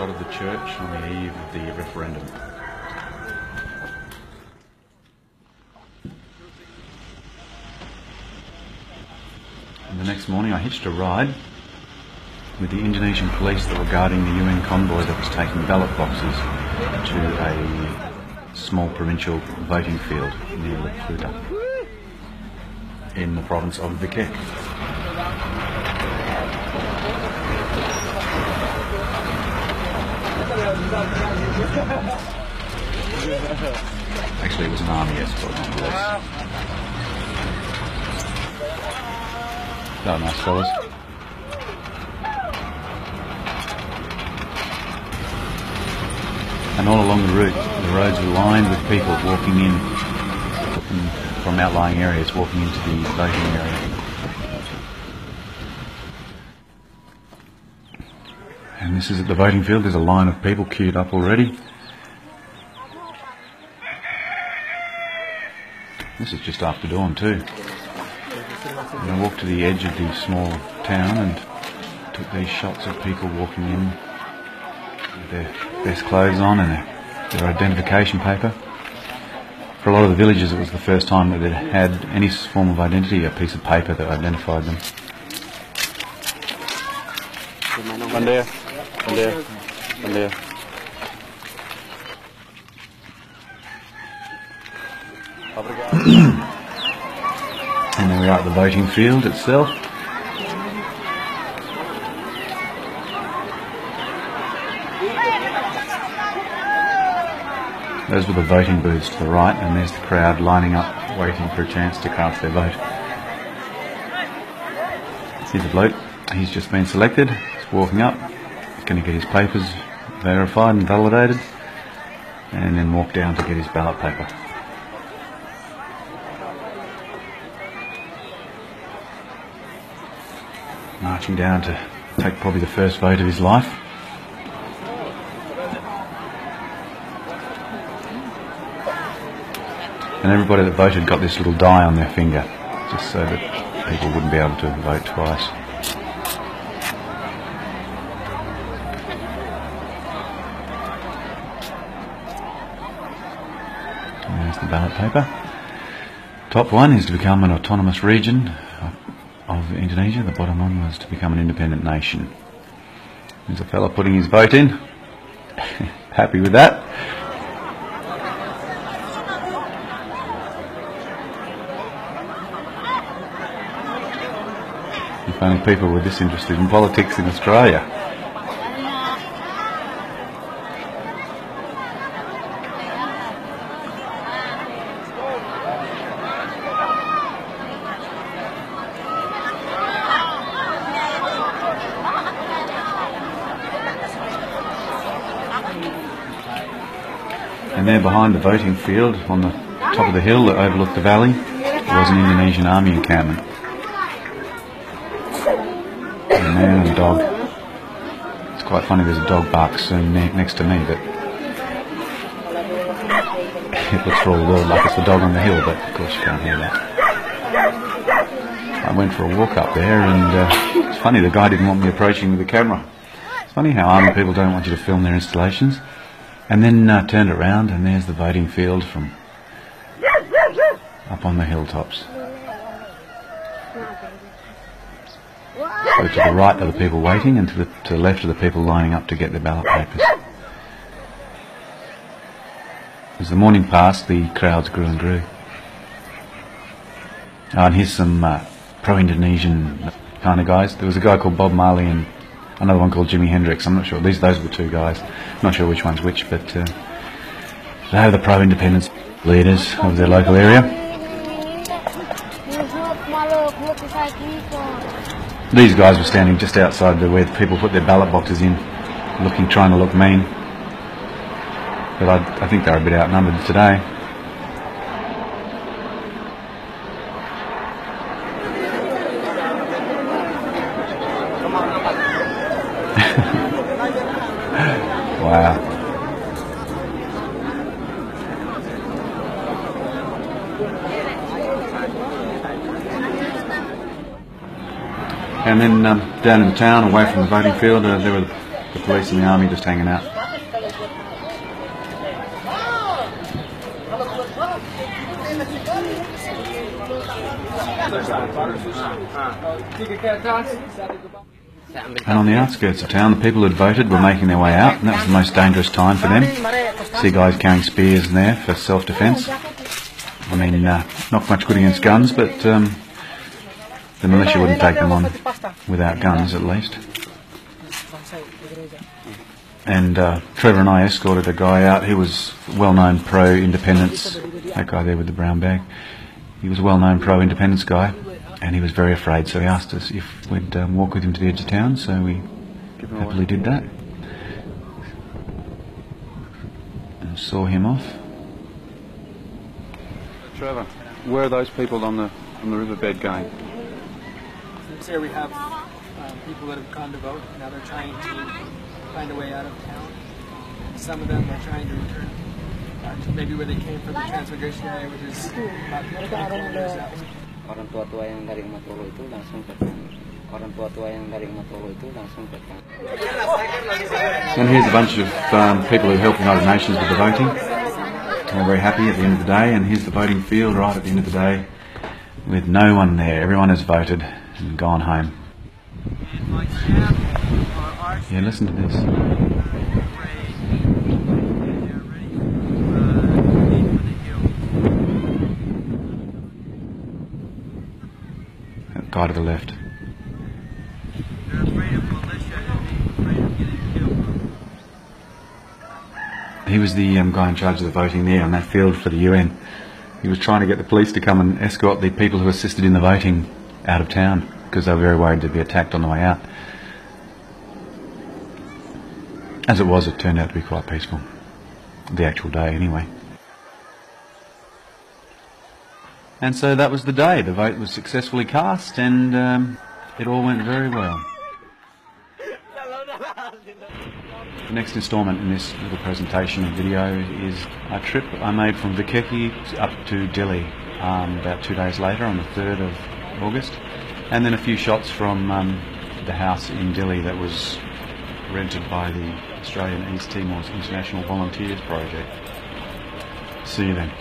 shot of the church on the eve of the referendum. And the next morning I hitched a ride with the Indonesian police that were guarding the UN convoy that was taking ballot boxes to a small provincial voting field near Pluta in the province of Aceh. Actually, it was an army escort, not police. Oh, nice fellas. And all along the route, the roads were lined with people walking in from outlying areas, walking into the voting area. And this is at the voting field. There's a line of people queued up already. This is just after dawn too. And I walked to the edge of the small town and took these shots of people walking in with their best clothes on and their identification paper. For a lot of the villagers it was the first time that they had any form of identity, a piece of paper that identified them. One there, one there, one there. And then we are at the voting field itself. Those were the voting booths to the right, and there's the crowd lining up, waiting for a chance to cast their vote. See the bloke? He's just been selected. He's walking up. He's going to get his papers verified and validated, and then walk down to get his ballot paper. Marching down to take probably the first vote of his life. And everybody that voted got this little die on their finger, just so that people wouldn't be able to vote twice. And there's the ballot paper. Top one is to become an autonomous region of Indonesia. The bottom one was to become an independent nation. There's a fella putting his vote in. Happy with that. If only people were this interested in politics in Australia. And there behind the voting field, on the top of the hill that overlooked the valley, was an Indonesian army encampment. And a man and a dog. It's quite funny, there's a dog barks next to me, but it looks for all the world like it's the dog on the hill, but of course you can't hear that. I went for a walk up there, and it's funny, the guy didn't want me approaching with the camera. It's funny how army people don't want you to film their installations. And then turned around, and there's the voting field from up on the hilltops. So to the right are the people waiting, and to the left are the people lining up to get their ballot papers. As the morning passed, the crowds grew and grew. Oh, and here's some pro-Indonesian kind of guys. There was a guy called Bob Marley and another one called Jimi Hendrix. I'm not sure. Those were the two guys. Not sure which one's which, but they are the pro-independence leaders of their local area. These guys were standing just outside where people put their ballot boxes in, trying to look mean. But I think they're a bit outnumbered today. Wow. And then down in the town, away from the voting field, there were The police and the army just hanging out. And on the outskirts of town, the people who'd voted were making their way out, and that was the most dangerous time for them. See guys carrying spears in there for self-defence. I mean, not much good against guns, but the militia wouldn't take them on without guns, at least. And Trevor and I escorted a guy out. He was well-known pro-independence. That guy there with the brown bag. He was a well-known pro-independence guy, and he was very afraid, so he asked us if we'd walk with him to the edge of town, so we happily did that. And saw him off. Trevor, where are those people on the riverbed going? So here we have people that have gone to vote. Now they're trying to find a way out of town. Some of them are trying to return to maybe where they came from, the transmigration area, which is about 20 kilometers out. Orang tua-tua yang dari Matolo itu langsung ke town. Orang tua-tua yang dari Matolo itu langsung ke town. And here's a bunch of people who helped the United Nations with the voting. They're very happy at the end of the day, and here's the voting field right at the end of the day with no one there. Everyone has voted and gone home. Yeah, listen to this. That guy to the left. He was the guy in charge of the voting there on that field for the UN. He was trying to get the police to come and escort the people who assisted in the voting out of town because they were very worried they'd be attacked on the way out. As it was, it turned out to be quite peaceful. The actual day, anyway. And so that was the day. The vote was successfully cast, and it all went very well. The next instalment in this little presentation and video is a trip I made from Vikeki up to Delhi about 2 days later on the 3rd of August, and then a few shots from the house in Delhi that was rented by the Australian East Timor's International Volunteers Project. See you then.